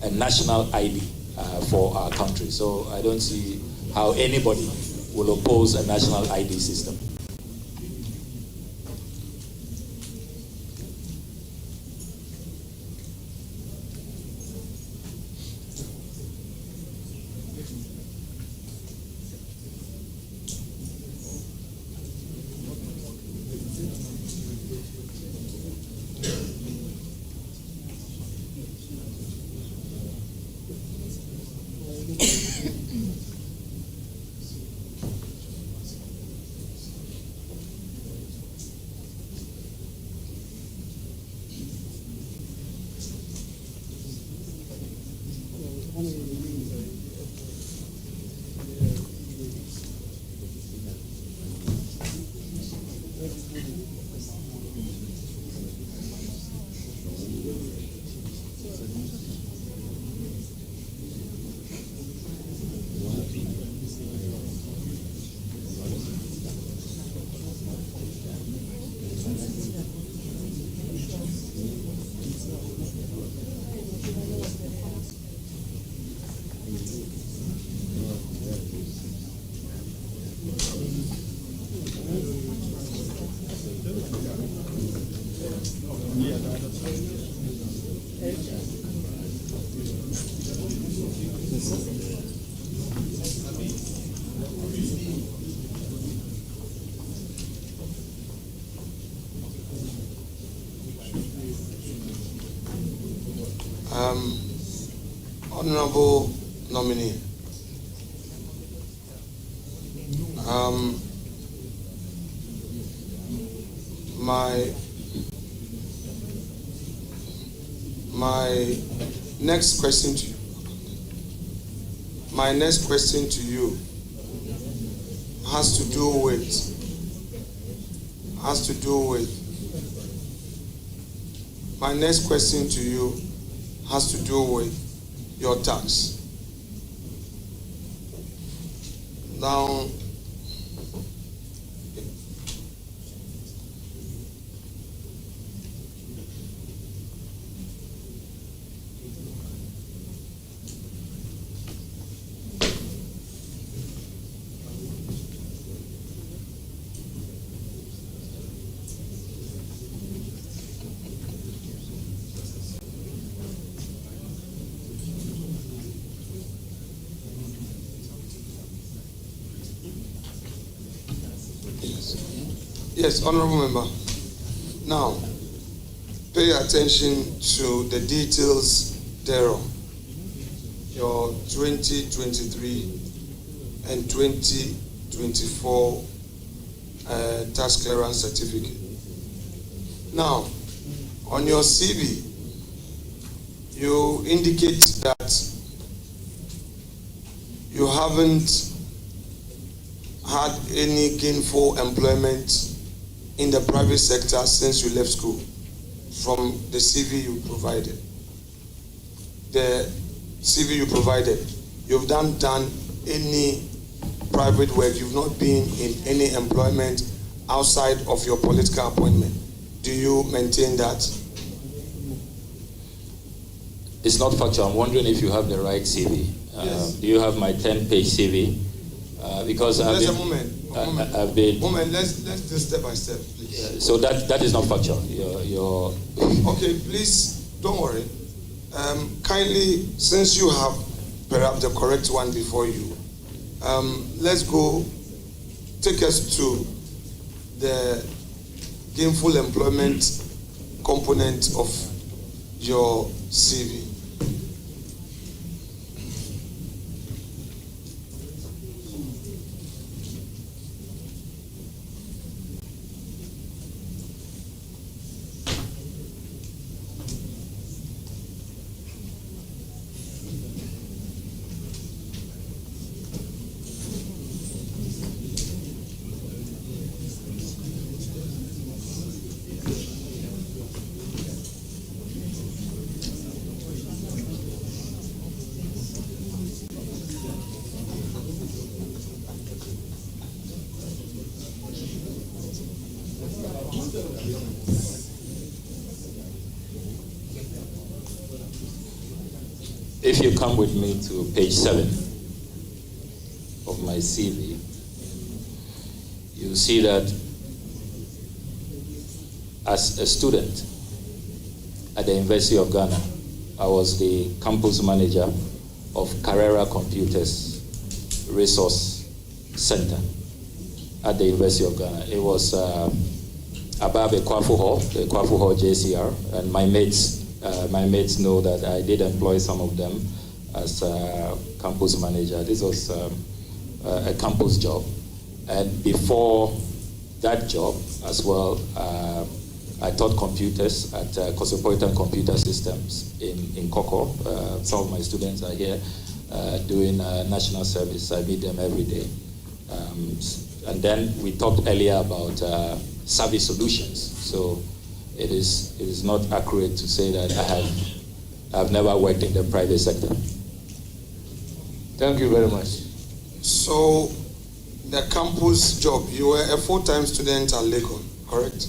a national ID for our country. So I don't see how anybody will oppose a national ID system. Honorable nominee, my next question to you has to do with your tax. Now, yes, honorable member. Now, pay attention to the details thereof. Your 2023 and 2024 tax clearance certificate. Now, on your CV, you indicate that you haven't had any gainful employment in the private sector since you left school, from the CV you provided. The CV you provided, you've done any private work, you've not been in any employment outside of your political appointment. Do you maintain that? It's not factual. I'm wondering if you have the right CV. Yes. Do you have my 10-page CV? Because Let's do step by step, please. So that is not factual. Okay, please don't worry. Kindly, since you have perhaps the correct one before you, let's go. Take us to the gainful employment component of your CV. If you come with me to page 7 of my CV, you'll see that as a student at the University of Ghana, I was the campus manager of Carrera Computers Resource Center at the University of Ghana. It was above the Kwafu Hall JCR, and my mates know that I did employ some of them as campus manager. This was a campus job, and before that job as well, I taught computers at Cosmopolitan Computer Systems in Koko. Some of my students are here doing national service. I meet them every day. And then we talked earlier about service solutions. So it is not accurate to say that I've never worked in the private sector. Thank you very much. So the campus job, you were a full-time student at Lagos, correct?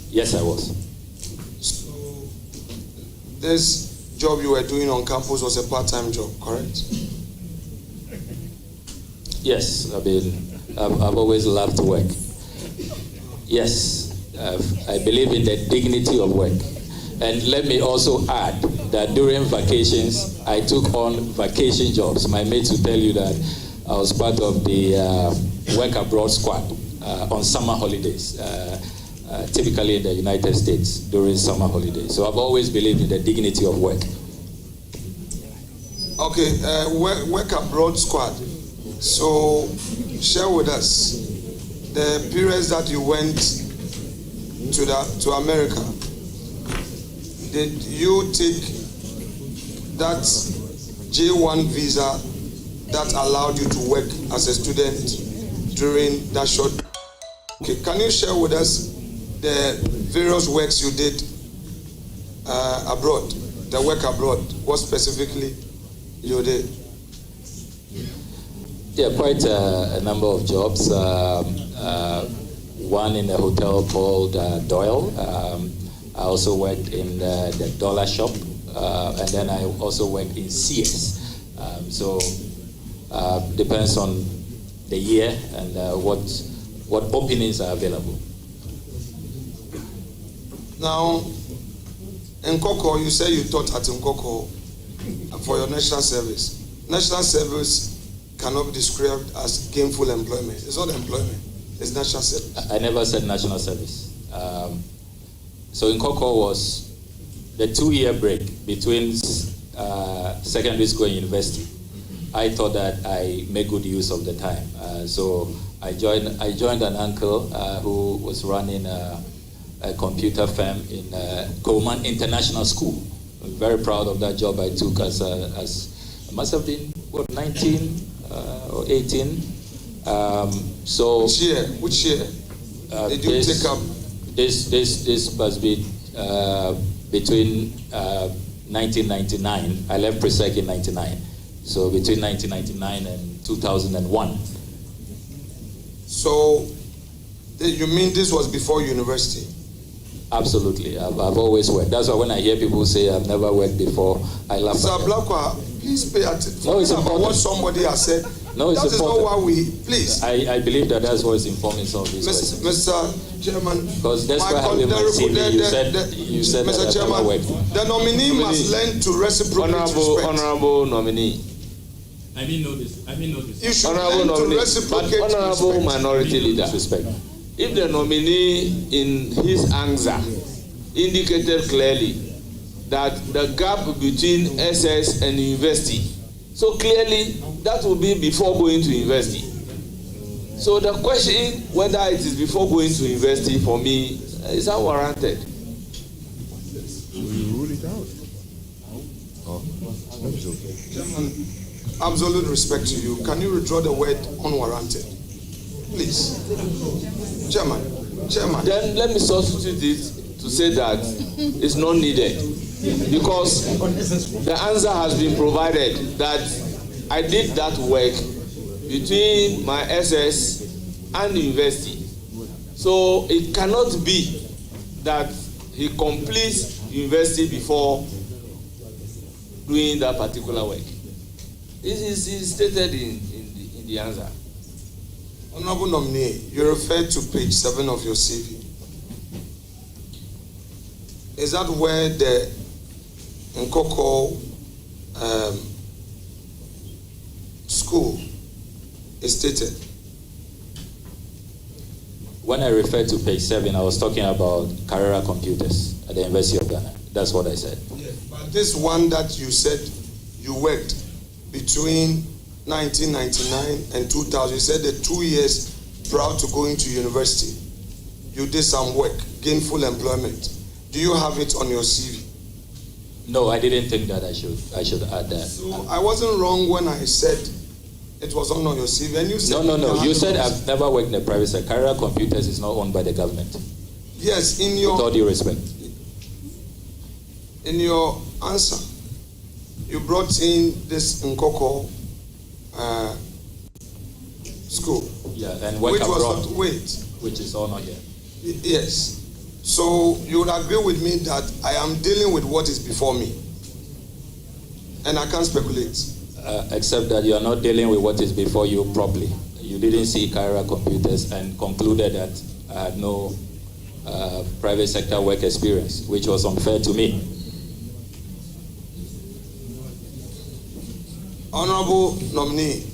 Yes, I was. So this job you were doing on campus was a part-time job, correct? Yes, I've always loved to work. Yes, I believe in the dignity of work. And let me also add that during vacations, I took on vacation jobs. My mates will tell you that I was part of the work abroad squad on summer holidays, typically in the United States during summer holidays. So I've always believed in the dignity of work. Okay, work abroad squad. So share with us the periods that you went to America. Did you take that J1 visa that allowed you to work as a student during that short? Okay, can you share with us the various works you did abroad, the work abroad? What specifically you did? Yeah, quite a number of jobs. One in a hotel called Doyle. I also worked in the dollar shop, and then I also worked in Sears. So depends on the year and what openings are available. Now, in Koko, you say you taught at Nkoko for your national service. National service cannot be described as gainful employment. It's not employment, it's national service. I never said national service. So in Koko was the 2-year break between secondary school and university. I thought that I made good use of the time. So I joined an uncle who was running a computer firm in Coleman International School. I'm very proud of that job I took as it must have been, 19 or 18. So Which year did you take up? This must be between 1999. I left Presec in 99. So between 1999 and 2001. So you mean this was before university? Absolutely. I've always worked. That's why when I hear people say I've never worked before, I laugh. Mr. Ablakwa, please pay attention. No, it's important. What somebody has said. No, it's that important. Is not why we, please. I believe that's what is informing some of these questions. Mr. Chairman, because that's why having my CV, you said Mr. that Chairman, I've never worked. The nominee must learn to reciprocate respect. Honorable nominee. I didn't know this. You should learn to reciprocate Honorable respect. minority leader. Respect. If the nominee in his answer indicated clearly that the gap between SS and university, so clearly that will be before going to university. So the question whether it is before going to university for me is unwarranted. We rule it out. Oh, that's okay. Chairman, absolute respect to you. Can you withdraw the word unwarranted? Please. Chairman. Then let me substitute it to say that it's not needed, because the answer has been provided that I did that work between my SS and the university. So it cannot be that he completes university before doing that particular work. It is stated in the answer. Honorable nominee, you referred to page 7 of your CV. Is that where the Nkoko school is stated? When I referred to page 7, I was talking about Carrera Computers at the University of Ghana. That's what I said. Yes, but this one that you said you worked between 1999 and 2000, you said the 2 years prior to going to university, you did some work, gainful employment. Do you have it on your CV? No, I didn't think that I should add that. So I wasn't wrong when I said it was on your CV, and you said No. You said I've never worked in the private sector. Carrera Computers is not owned by the government. Yes, in your, with all due respect, in your answer, you brought in this Nkoko school. Yeah, and work abroad, which is all not here. Yes. So you would agree with me that I am dealing with what is before me, and I can't speculate. Except that you are not dealing with what is before you properly. You didn't see Carrera Computers and concluded that I had no private sector work experience, which was unfair to me. Honorable nominee,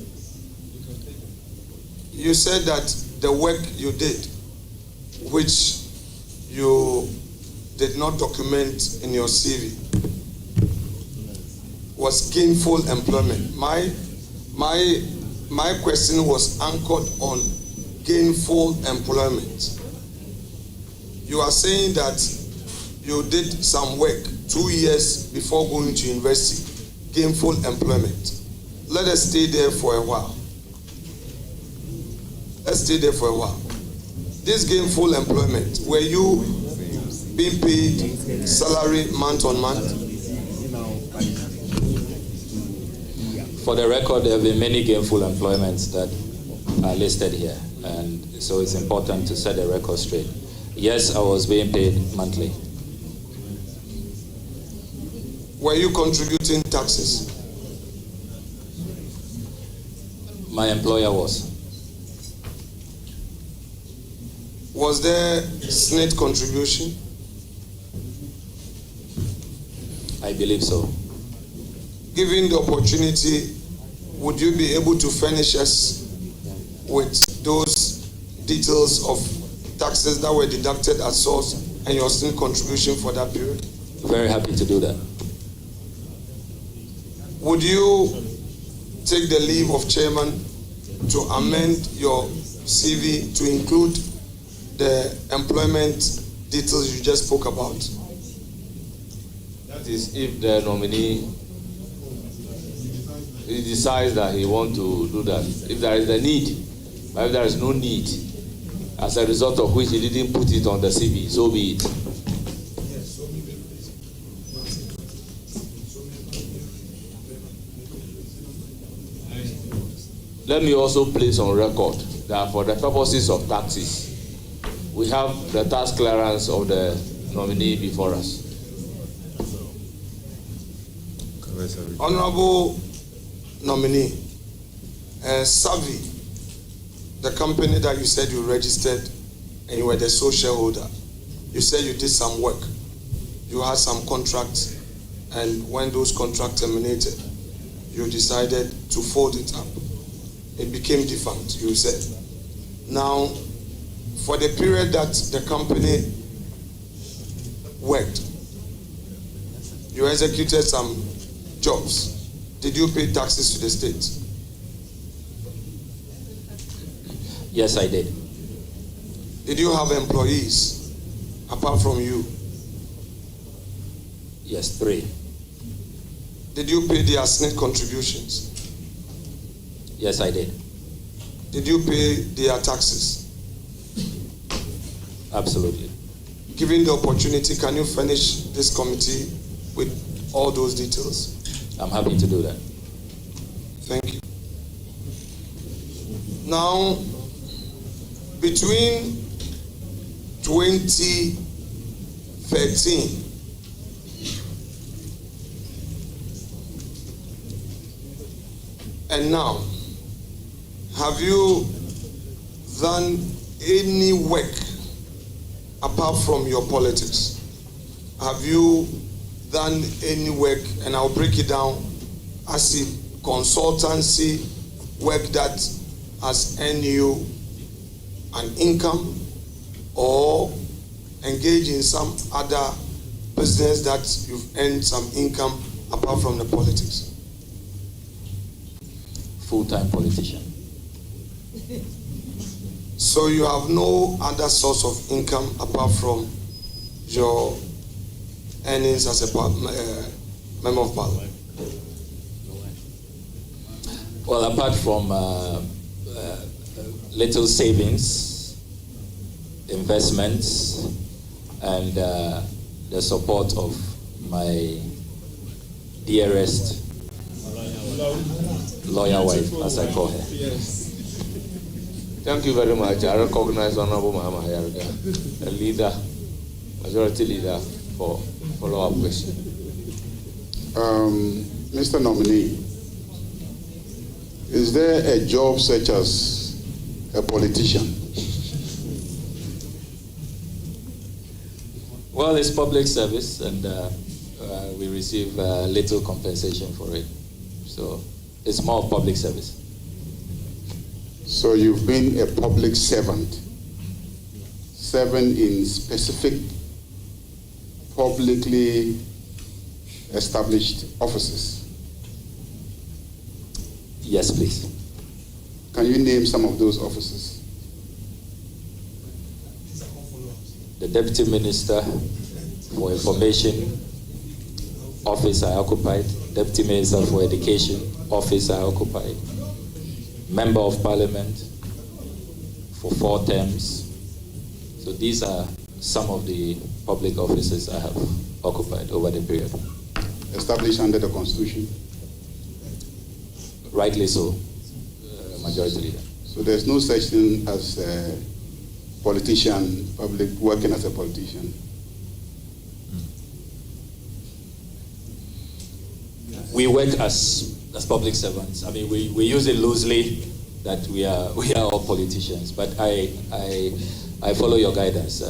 you said that the work you did, which you did not document in your CV, was gainful employment. My question was anchored on gainful employment. You are saying that you did some work 2 years before going to university, gainful employment. Let us stay there for a while. Let's stay there for a while. This gainful employment, were you being paid salary month on month? For the record, there have been many gainful employments that are listed here, and so it's important to set the record straight. Yes, I was being paid monthly. Were you contributing taxes? My employer was. Was there SSNIT contribution? I believe so. Given the opportunity, would you be able to furnish us with those details of taxes that were deducted at source and your SSNIT contribution for that period? Very happy to do that. Would you take the leave of chairman to amend your CV to include the employment details you just spoke about? That is if the nominee he decides that he wants to do that. If there is a need, but if there is no need, as a result of which he didn't put it on the CV, so be it. Let me also place on record that for the purposes of taxes, we have the tax clearance of the nominee before us. Honorable nominee, Savvy, the company that you said you registered and you were the sole shareholder, you said you did some work. You had some contracts, and when those contracts terminated, you decided to fold it up. It became defunct, you said. Now, for the period that the company worked, you executed some jobs. Did you pay taxes to the state? Yes, I did. Did you have employees apart from you? Yes, 3. Did you pay their SSNIT contributions? Yes, I did. Did you pay their taxes? Absolutely. Given the opportunity, can you furnish this committee with all those details? I'm happy to do that. Thank you. Now, between 2013 And now, have you done any work apart from your politics? Have you done any work, and I'll break it down as a consultancy work that has earned you an income, or engage in some other business that you've earned some income apart from the politics? Full-time politician. So you have no other source of income apart from your earnings as a member of parliament? Well, apart from little savings, investments, and the support of my dearest lawyer wife, as I call her. Thank you very much. I recognize Honorable Mama Yarga, a leader, majority leader for follow-up question. Mr. Nominee, is there a job such as a politician? Well, it's public service, and we receive little compensation for it. So it's more of public service. So you've been a public servant, serving in specific publicly established offices. Yes, please. Can you name some of those offices? The Deputy Minister for Information, office I occupied. Deputy Minister for Education, office I occupied. Member of Parliament for 4 terms. So these are some of the public offices I have occupied over the period. Established under the Constitution? Rightly so, majority leader. So there's no such thing as a politician, working as a politician? We work as public servants. I mean, we use it loosely that we are all politicians, but I follow your guidance.